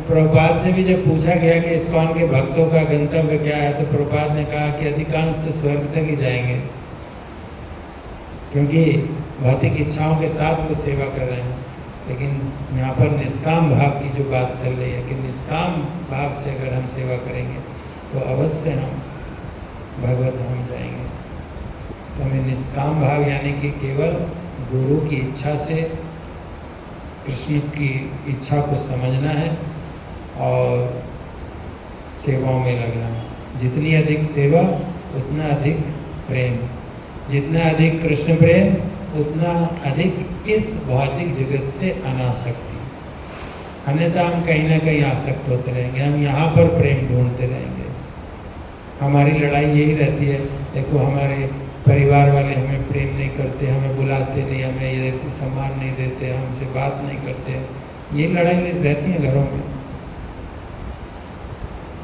प्रभुपाद से भी जब पूछा गया कि इस्कॉन के भक्तों का गंतव्य क्या है, तो प्रभुपाद ने कहा कि अधिकांश तो स्वर्ग तक ही जाएंगे, क्योंकि भौतिक इच्छाओं के साथ वो सेवा कर रहे हैं। लेकिन यहाँ पर निष्काम भाव की जो बात चल रही है कि निष्काम भाव से अगर हम सेवा करेंगे तो अवश्य हम भगवत धाम जाएंगे। तो हमें निष्काम भाव यानी कि केवल गुरु की इच्छा से कृष्ण की इच्छा को समझना है और सेवाओं में लगना है। जितनी अधिक सेवा उतना अधिक प्रेम, जितना अधिक कृष्ण प्रेम उतना अधिक इस भौतिक जगत से अनासक्ति। अन्यथा हम कहीं ना कहीं आसक्त होते रहेंगे, हम यहाँ पर प्रेम ढूंढते रहेंगे। हमारी लड़ाई यही रहती है, देखो हमारे परिवार वाले हमें प्रेम नहीं करते, हमें बुलाते नहीं, हमें ये सम्मान नहीं देते, हमसे बात नहीं करते, ये लड़ाई रहती है घरों में।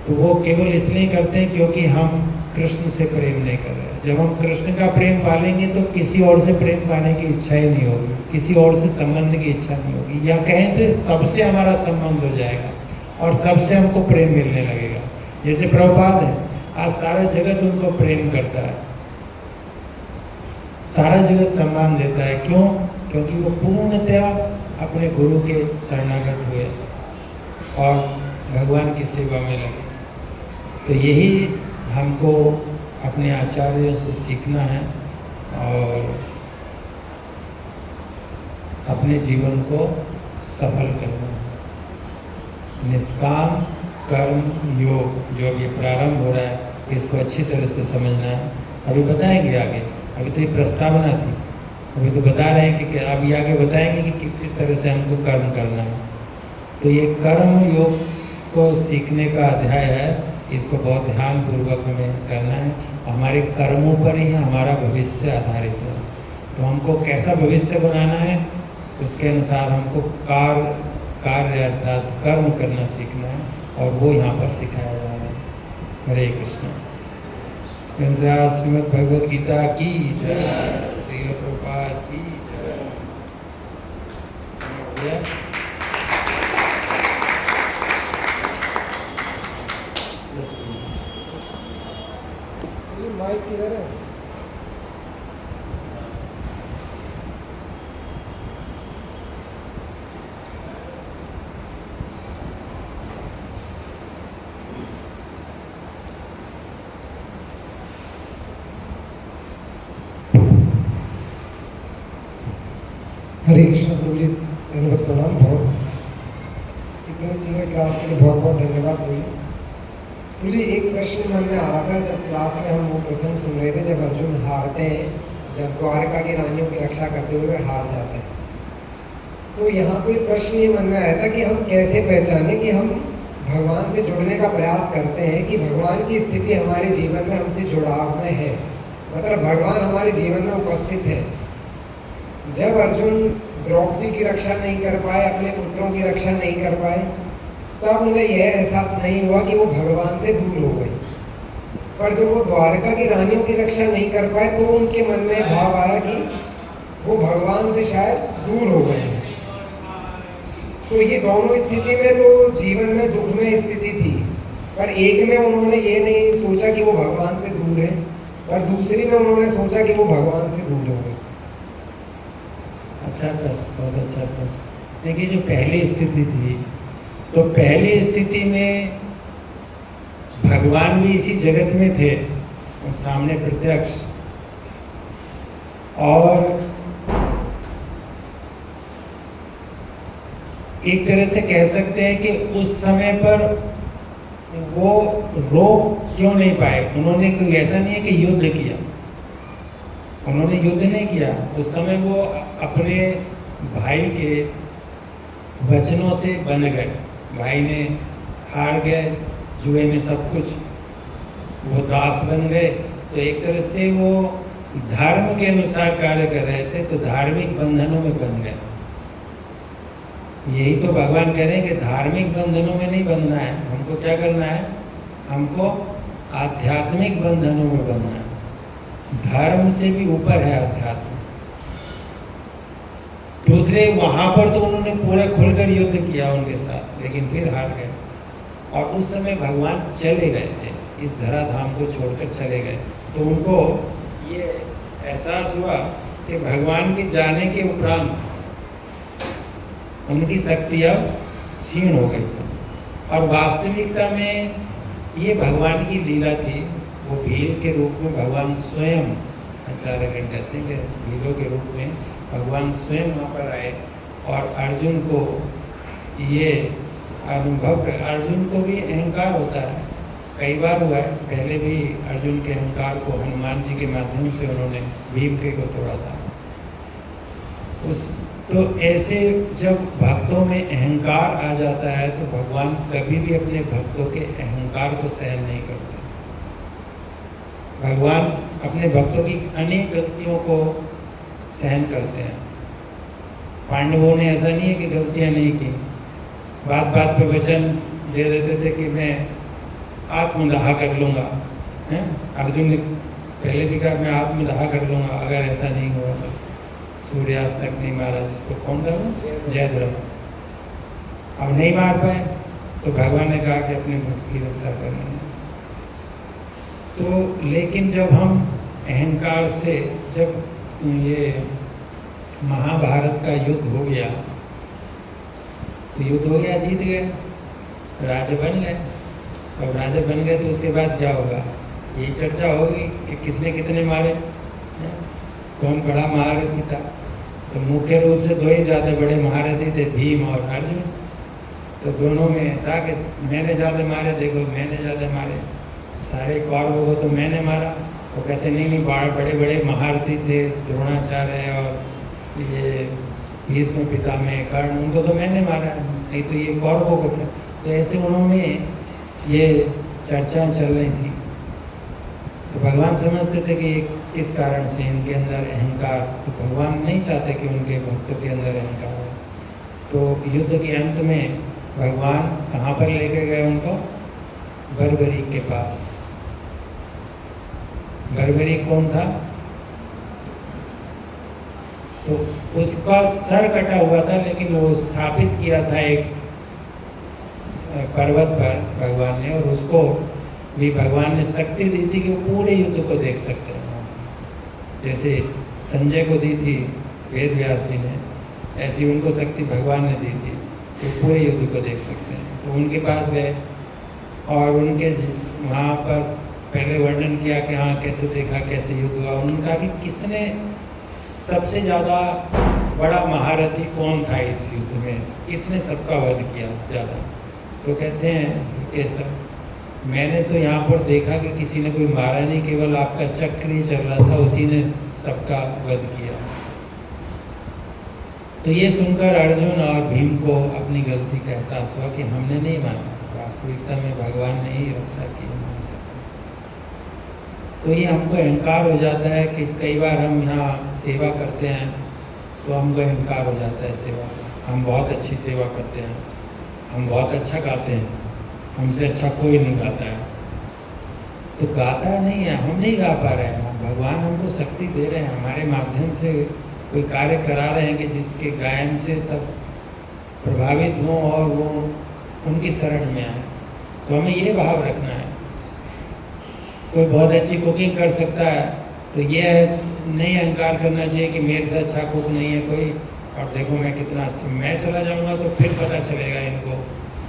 तो वो केवल इसलिए करते हैं क्योंकि हम कृष्ण से प्रेम नहीं कर रहे। जब हम कृष्ण का प्रेम पालेंगे तो किसी और से प्रेम पाने की इच्छा ही नहीं होगी, किसी और से संबंध की इच्छा नहीं होगी, या कहें तो सबसे हमारा संबंध हो जाएगा और सबसे हमको प्रेम मिलने लगेगा। जैसे प्रभुपाद है, आज सारा जगत उनको प्रेम करता है, सारा जगत सम्मान देता है। क्यों? क्योंकि वो पूर्णतया अपने गुरु के शरणागत हुए और भगवान की सेवा में लगे। तो यही हमको अपने आचार्यों से सीखना है और अपने जीवन को सफल करना है। निष्काम कर्म योग जो अभी प्रारंभ हो रहा है, इसको अच्छी तरह से समझना है। अभी बताएंगे आगे, अभी तो ये प्रस्तावना थी, अभी तो बता रहे हैं कि अभी आगे बताएंगे कि किस किस तरह से हमको कर्म करना है। तो ये कर्म योग को सीखने का अध्याय है, इसको बहुत ध्यान पूर्वक हमें करना है। हमारे कर्मों पर ही हमारा भविष्य आधारित है। तो हमको कैसा भविष्य बनाना है, उसके अनुसार हमको कार्य अर्थात कर्म करना सीखना है, और वो यहाँ पर सिखाया जा रहा है। हरे कृष्ण। श्रीमद् भगवद गीता की जय, श्री प्रभुपाद की जय। माइक किधर है? हरे कृष्ण प्रभु जी, धन्यवाद, प्रणाम। बहुत इतने सुंदर क्लास के लिए बहुत बहुत धन्यवाद प्रभु जी। मुझे एक प्रश्न मन में आ रहा था जब क्लास में हम वो प्रसंग सुन रहे थे, जब अर्जुन हारते हैं, जब द्वारका की रानियों की रक्षा करते हुए वे हार जाते हैं। तो यहाँ कोई प्रश्न ये मन में आया था कि हम कैसे पहचाने कि हम भगवान से जुड़ने का प्रयास करते हैं, कि भगवान की स्थिति हमारे जीवन में हमसे जुड़ाव में है, मतलब भगवान हमारे जीवन में उपस्थित है। जब अर्जुन द्रौपदी की रक्षा नहीं कर पाए, अपने पुत्रों की रक्षा नहीं कर पाए, तब उन्हें यह एहसास नहीं हुआ कि वो भगवान से दूर हो गए। पर जब वो द्वारका की रानियों की रक्षा नहीं कर पाए, तो उनके मन में भाव आया कि वो भगवान से शायद दूर हो गए। तो ये दोनों स्थिति में तो जीवन में दुख में स्थिति थी, पर एक में उन्होंने ये नहीं सोचा कि वो भगवान से दूर है, और दूसरी में उन्होंने सोचा कि वो भगवान से दूर हो गए। अच्छा प्रश्न, बहुत अच्छा प्रश्न। देखिए, जो पहली स्थिति थी, तो पहली स्थिति में भगवान भी इसी जगत में थे, सामने प्रत्यक्ष, और एक तरह से कह सकते हैं कि उस समय पर वो रोक क्यों नहीं पाए। उन्होंने कोई ऐसा नहीं है कि युद्ध किया, उन्होंने युद्ध नहीं किया। उस समय वो अपने भाई के वचनों से बन गए। भाई ने हार गए जुए में सब कुछ, वो दास बन गए। तो एक तरह से वो धर्म के अनुसार कार्य कर रहे थे, तो धार्मिक बंधनों में बन गए। यही तो भगवान कह रहे हैं कि धार्मिक बंधनों में नहीं बंधना है, हमको क्या करना है, हमको आध्यात्मिक बंधनों में बंधना है। धर्म से भी ऊपर है अध्यात्म। दूसरे वहां पर तो उन्होंने पूरा खुलकर युद्ध किया उनके साथ, लेकिन फिर हार गए। और उस समय भगवान चले गए थे, इस धराधाम को छोड़कर चले गए। तो उनको ये एहसास हुआ कि भगवान के जाने के उपरांत उनकी शक्ति अब क्षीण हो गई थी। और वास्तविकता में ये भगवान की लीला थी। वो भील के रूप में भगवान स्वयं, आचार्य घंटा सिंह भीलों के रूप में भगवान स्वयं वहाँ पर आए और अर्जुन को ये अनुभव, अर्जुन को भी अहंकार होता है, कई बार हुआ है। पहले भी अर्जुन के अहंकार को हनुमान जी के माध्यम से उन्होंने भीम के को तोड़ा था। तो ऐसे जब भक्तों में अहंकार आ जाता है, तो भगवान कभी भी अपने भक्तों के अहंकार को सहन नहीं करते। भगवान अपने भक्तों की अनेक गलतियों को सहन करते हैं। पांडवों ने ऐसा नहीं है कि गलतियां नहीं की, बात बात पे वचन दे देते थे कि मैं आत्मदाह कर लूँगा। हैं, अर्जुन ने पहले भी कहा मैं आत्मदाह कर लूँगा अगर ऐसा नहीं हुआ तो। सूर्यास्त तक नहीं मारा, जिसको कौन था वो, जयद्रथ। अब नहीं मार पाए तो भगवान ने कहा कि अपने भक्त की रक्षा करनी है। तो लेकिन जब हम अहंकार से, जब ये महाभारत का युद्ध हो गया, तो युद्ध हो गया, जीत गए, राजा बन गए। अब राजा बन गए तो उसके बाद क्या होगा, ये चर्चा होगी कि किसने कितने मारे, कौन बड़ा महारथी था। तो मुख्य रूप से दो ही ज़्यादा बड़े महारथी थे, भीम और अर्जुन। तो दोनों में था कि मैंने ज़्यादा मारे, देखो मैंने ज़्यादा मारे, सारे कौरवों को तो मैंने मारा। वो कहते नहीं, बड़े बड़े महारथी थे, द्रोणाचार्य और ये भीष्म पितामह, कर्ण, उनको तो मैंने मारा, नहीं तो ये कौरवों को। तो ऐसे उन्होंने ये चर्चाएं चल रही थी। तो भगवान समझते थे कि किस कारण से इनके अंदर अहंकार, तो भगवान नहीं चाहते कि उनके भक्तों के अंदर अहंकार हो। तो युद्ध के अंत में भगवान कहाँ पर लेके गए उनको, बर्बरी के पास। बर्बरी कौन था, तो उसका सर कटा हुआ था, लेकिन वो स्थापित किया था एक पर्वत पर भगवान ने, और उसको भी भगवान ने शक्ति दी थी कि वो पूरे युद्ध को देख सकते हैं। जैसे संजय को दी थी वेद व्यास जी ने, ऐसी उनको शक्ति भगवान ने दी थी कि पूरे युद्ध को देख सकते हैं। तो उनके पास गए और उनके वहाँ पर पहले वर्णन किया कि हाँ कैसे देखा, कैसे युद्ध हुआ। उन्होंने कहा कि किसने सबसे ज़्यादा बड़ा महारथी कौन था इस युद्ध में, किसने सबका वध किया ज़्यादा। तो कहते हैं कि सर मैंने तो यहाँ पर देखा कि किसी ने कोई मारा नहीं, केवल आपका चक्र ही चल रहा था, उसी ने सबका वध किया। तो ये सुनकर अर्जुन और भीम को अपनी गलती का एहसास हुआ कि हमने नहीं माना, वास्तविकता में भगवान ने ही रक्षा की हमारे साथ। तो ये हमको अहंकार हो जाता है कि कई बार हम यहाँ सेवा करते हैं तो हमको अहंकार हो जाता है सेवा का। हम बहुत अच्छी सेवा करते हैं, हम बहुत अच्छा गाते हैं, हमसे अच्छा कोई नहीं गाता है। तो गाता नहीं है, हम नहीं गा पा रहे हैं, भगवान हमको शक्ति दे रहे हैं, हमारे माध्यम से कोई कार्य करा रहे हैं कि जिसके गायन से सब प्रभावित हों और वो उनकी शरण में आए। तो हमें ये भाव रखना है। कोई बहुत अच्छी कुकिंग कर सकता है तो ये नहीं अहंकार करना चाहिए कि मेरे से अच्छा कुक नहीं है कोई, और देखो मैं कितना अच्छा, मैं चला जाऊंगा तो फिर पता चलेगा इनको।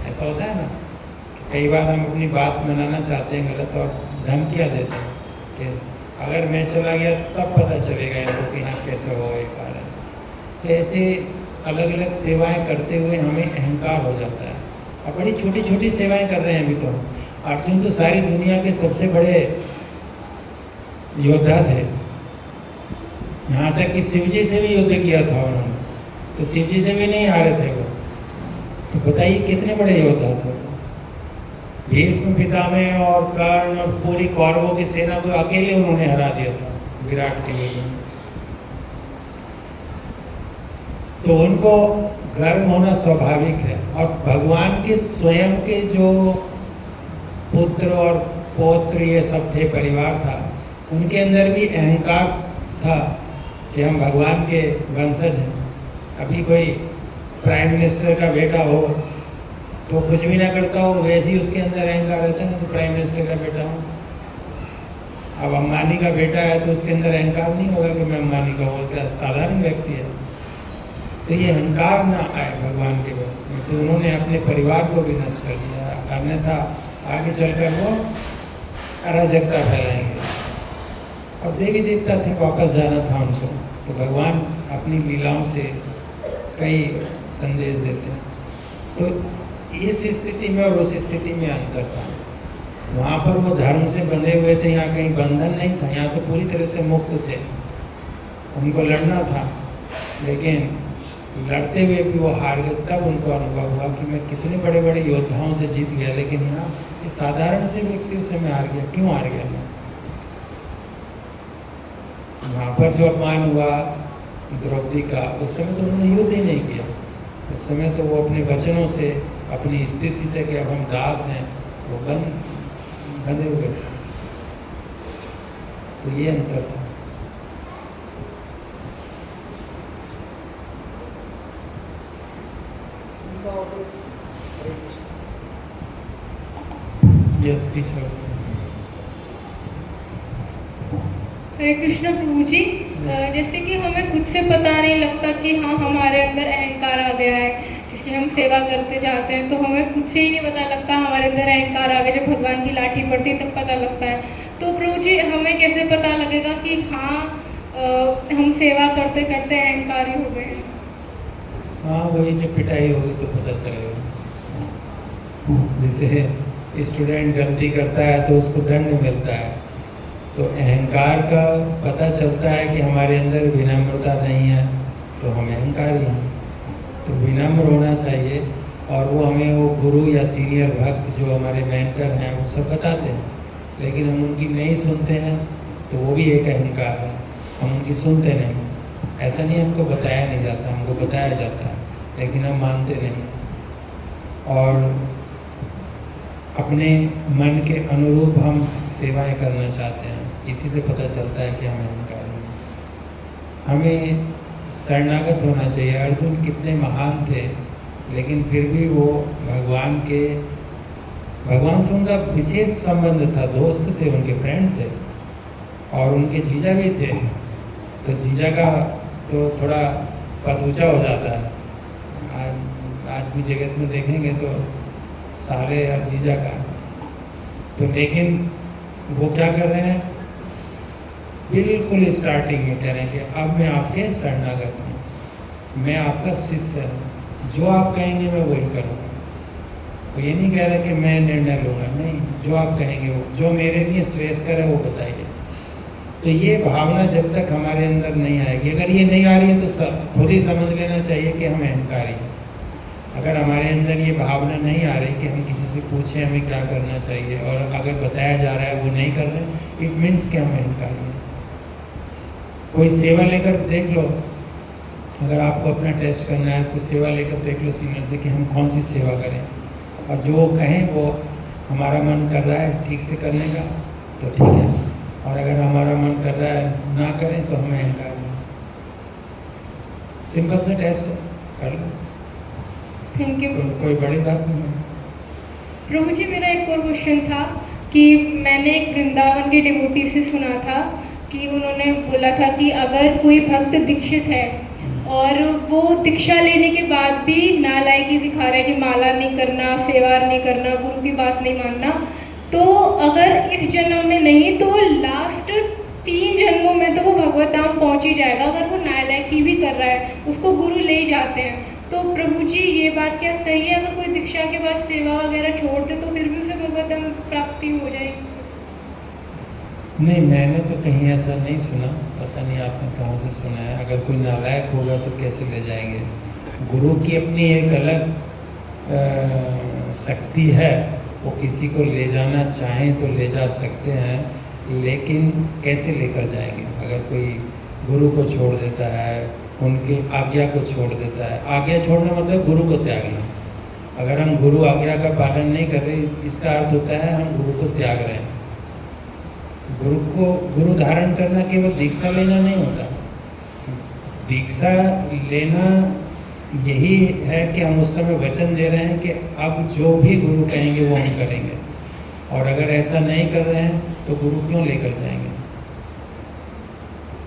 ऐसा होता है ना, कई बार हम अपनी बात मनाना चाहते हैं गलत और धमकियाँ देते हैं कि अगर मैं चला गया तब पता चलेगा इनको कि हाँ कैसे हो ये कारण। तो ऐसे अलग अलग सेवाएं करते हुए हमें अहंकार हो जाता है, और बड़ी छोटी छोटी सेवाएं कर रहे हैं अभी तो। अर्जुन तो सारी दुनिया के सबसे बड़े योद्धा थे, यहाँ तक कि शिवजी से भी युद्ध किया था उन्होंने, तो शिवजी से भी नहीं हारे थे वो। तो बताइए कितने बड़े योद्धा थे। भीष्म पितामह और कर्ण और पूरी कौरवों की सेना को अकेले उन्होंने हरा दिया था विराट के युद्ध में। तो उनको गर्व होना स्वाभाविक है। और भगवान के स्वयं के जो पुत्र और पौत्र ये सब थे, परिवार था, उनके अंदर भी अहंकार था कि हम भगवान के वंशज हैं। अभी कोई प्राइम मिनिस्टर का बेटा हो तो कुछ भी ना करता हो, वैसे ही उसके अंदर अहंकार रहता है ना, तो प्राइम मिनिस्टर का बेटा हूँ। अब अंबानी का बेटा है तो उसके अंदर अहंकार नहीं होगा कि मैं अंबानी का हूँ, क्या साधारण व्यक्ति है। तो ये अहंकार ना आए भगवान के वश में। तो उन्होंने अपने परिवार को भी नष्ट कर दिया, अन्यथा आगे चलकर वो अराजकता फैलाएंगे। अब देवी देवता थे, वापस जाना था उनको, तो भगवान अपनी लीलाओं से कई संदेश देते हैं। तो इस स्थिति में और उस स्थिति में अंतर था। वहाँ पर वो धर्म से बंधे हुए थे, यहाँ कहीं बंधन नहीं था, यहाँ तो पूरी तरह से मुक्त थे। उनको लड़ना था, लेकिन लड़ते हुए भी वो हार गए। तब उनको अनुभव हुआ कि मैं कितने बड़े बड़े योद्धाओं से जीत गया, लेकिन यहाँ इस साधारण से व्यक्तियों से मैं हार गया। क्यों हार गया मैं? वहाँ पर जो अपमान हुआ द्रौपदी का, उस समय तो उन्होंने युद्ध ही नहीं किया। उस समय तो वो अपने वचनों से, अपनी स्थिति से कि अब हम दास हैं, वो बन बंधे हुए थे। तो ये अंतर था। इसका और कोई- हरे कृष्ण। Yes please. हरे कृष्ण प्रभु जी। जैसे कि हमें खुद से पता नहीं लगता कि हाँ हमारे अंदर अहंकार आ गया है, इसलिए हम सेवा करते जाते हैं तो हमें खुद से ही नहीं पता लगता हमारे अंदर अहंकार आ गया। जब भगवान की लाठी पड़ती तब पता लगता है। तो प्रभु जी हमें कैसे पता लगेगा कि हाँ हम सेवा करते करते अहंकारी हो गए हैं? हाँ, वही जब पिटाई होगी तो पता चलेगा। जैसे स्टूडेंट गलती करता है तो उसको दंड मिलता है, तो अहंकार का पता चलता है कि हमारे अंदर विनम्रता नहीं है तो हम अहंकारी हैं। तो विनम्र होना चाहिए, और वो हमें वो गुरु या सीनियर भक्त जो हमारे मेंटर हैं वो सब बताते हैं, लेकिन हम उनकी नहीं सुनते हैं तो वो भी एक अहंकार है। हम उनकी सुनते नहीं। ऐसा नहीं हमको बताया नहीं जाता, हमको बताया जाता है लेकिन हम मानते नहीं, और अपने मन के अनुरूप हम सेवाएं करना चाहते हैं। इसी से पता चलता है कि हम अहंकारी हैं। हमें शरणागत होना चाहिए। अर्जुन कितने महान थे, लेकिन फिर भी वो भगवान से उनका विशेष संबंध था, दोस्त थे, उनके फ्रेंड थे, और उनके जीजा भी थे। तो जीजा का तो थोड़ा पद ऊंचा हो जाता है। आज भी जगत में देखेंगे तो सारे और जीजा का। तो लेकिन वो क्या कर रहे हैं, बिल्कुल स्टार्टिंग में कह रहे हैं कि अब मैं आपके शरणागत हूँ, मैं आपका शिष्य हूँ, जो आप कहेंगे मैं वही करूँगा। वो ये नहीं कह रहे कि मैं निर्णय लूँगा, नहीं, जो आप कहेंगे वो, जो मेरे लिए श्रेष्ठकर है वो बताइए। तो ये भावना जब तक हमारे अंदर नहीं आएगी, अगर ये नहीं आ रही है तो खुद ही समझ लेना चाहिए कि हम अहंकारी हैं। अगर हमारे अंदर ये भावना नहीं आ रही कि हम किसी से पूछें हमें क्या करना चाहिए, और अगर बताया जा रहा है वो नहीं कर रहे, इट मीन्स कि हम अहंकारी हैं। कोई सेवा लेकर देख लो, अगर आपको अपना टेस्ट करना है तो सेवा लेकर देख लो सीनियर से कि हम कौन सी सेवा करें, और जो कहें वो हमारा मन कर रहा है ठीक से करने का तो ठीक है, और अगर हमारा मन कर रहा है ना करें तो हमें अहंकार है। सिंपल से टेस्ट कर लो। Thank you. कोई बड़ी बात नहीं है। प्रभु जी मेरा एक और क्वेश्चन था कि मैंने एक वृंदावन के डिवोटी से सुना था कि उन्होंने बोला था कि अगर कोई भक्त दीक्षित है और वो दीक्षा लेने के बाद भी नालायकी दिखा रहा है कि माला नहीं करना, सेवा नहीं करना, गुरु की बात नहीं मानना, तो अगर इस जन्म में नहीं तो लास्ट 3 जन्मों में तो वो भगवत धाम पहुंच ही जाएगा। अगर वो नालायकी भी कर रहा है उसको गुरु ले जाते हैं। तो प्रभु जी ये बात क्या सही है? अगर कोई दीक्षा के बाद सेवा वगैरह छोड़ दे तो फिर भी उसे भगवत धाम प्राप्ति हो जाएगी? नहीं, मैंने तो कहीं ऐसा नहीं सुना, पता नहीं आपने कहाँ से सुना है। अगर कोई नालायक होगा तो कैसे ले जाएंगे? गुरु की अपनी एक अलग शक्ति है, वो किसी को ले जाना चाहें तो ले जा सकते हैं, लेकिन कैसे लेकर जाएंगे? अगर कोई गुरु को छोड़ देता है, उनकी आज्ञा को छोड़ देता है, आज्ञा छोड़ना मतलब गुरु को त्यागना। अगर हम गुरु आज्ञा का पालन नहीं कर रहे, इसका अर्थ होता है हम गुरु को त्याग रहे हैं। गुरु धारण करना केवल दीक्षा लेना नहीं होता। दीक्षा लेना यही है कि हम उस समय वचन दे रहे हैं कि अब जो भी गुरु कहेंगे वो हम करेंगे, और अगर ऐसा नहीं कर रहे हैं तो गुरु क्यों लेकर जाएंगे?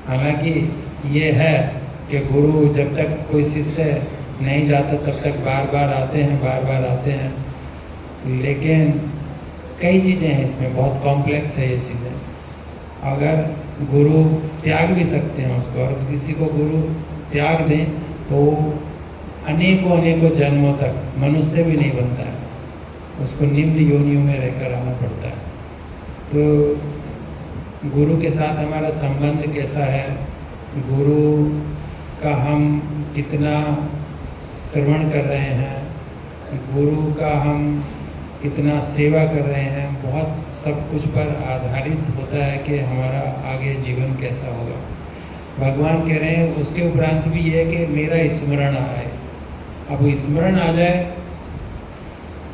हालांकि ये है कि गुरु जब तक कोई शिष्य नहीं जाता तब तक बार बार आते हैं, लेकिन कई चीज़ें हैं इसमें, बहुत कॉम्प्लेक्स है ये चीज़ें। अगर गुरु त्याग भी सकते हैं उसको, और किसी को गुरु त्याग दें तो अनेकों जन्मों तक मनुष्य भी नहीं बनता है, उसको निम्न योनियों में रहकर आना पड़ता है। तो गुरु के साथ हमारा संबंध कैसा है, गुरु का हम कितना श्रवण कर रहे हैं, गुरु का हम कितना सेवा कर रहे हैं, बहुत सब कुछ पर आधारित होता है कि हमारा आगे जीवन कैसा होगा। भगवान कह रहे हैं उसके उपरांत भी ये है कि मेरा स्मरण आए। अब स्मरण आ जाए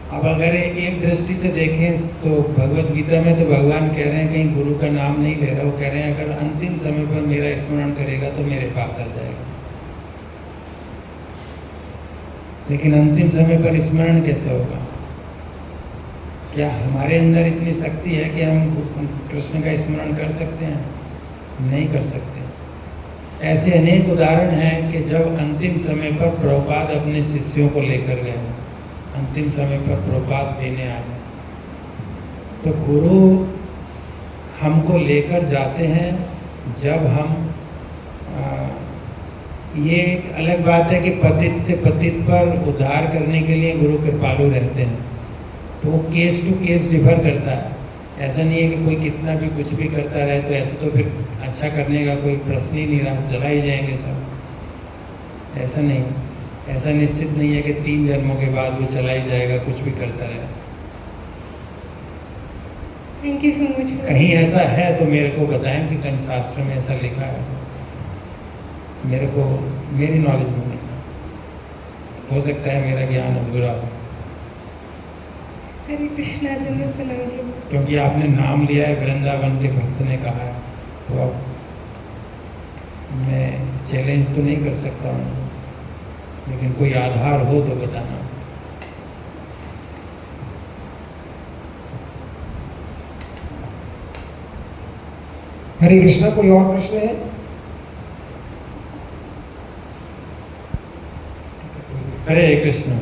अब अगर एक दृष्टि से देखें तो भगवत गीता में तो भगवान कह रहे हैं कहीं गुरु का नाम नहीं ले रहे, वो कह रहे हैं अगर अंतिम समय पर मेरा स्मरण करेगा तो मेरे पास आ जाएगा। लेकिन अंतिम समय पर स्मरण कैसे होगा? क्या हमारे अंदर इतनी शक्ति है कि हम कृष्ण का स्मरण कर सकते हैं? नहीं कर सकते। ऐसे अनेक उदाहरण हैं कि जब अंतिम समय पर प्रभुपाद अपने शिष्यों को लेकर गए, अंतिम समय पर प्रभुपाद देने आए, तो गुरु हमको लेकर जाते हैं जब हम ये एक अलग बात है कि पतित से पतित पर उद्धार करने के लिए गुरु कृपालु रहते हैं, तो वो केस टू केस डिफर करता है। ऐसा नहीं है कि कोई कितना भी कुछ भी करता रहे तो ऐसे तो फिर अच्छा करने का कोई प्रश्न ही नहीं रहा, चला ही जाएंगे सब। ऐसा नहीं, ऐसा निश्चित नहीं है कि 3 जन्मों के बाद वो चला ही जाएगा कुछ भी करता रहे। Thank you so much. कहीं ऐसा है तो मेरे को बताएं कि कहीं शास्त्र में ऐसा लिखा है? मेरे को, मेरी नॉलेज में नहीं, हो सकता है मेरा ज्ञान अधूरा हो। हरे कृष्णा। क्योंकि आपने नाम लिया है, वृंदावन के भक्त ने कहा है, तो अब मैं चैलेंज तो नहीं कर सकता हूँ, लेकिन कोई आधार हो तो बताना। हरे कृष्णा। कोई और प्रश्न है? हरे कृष्ण।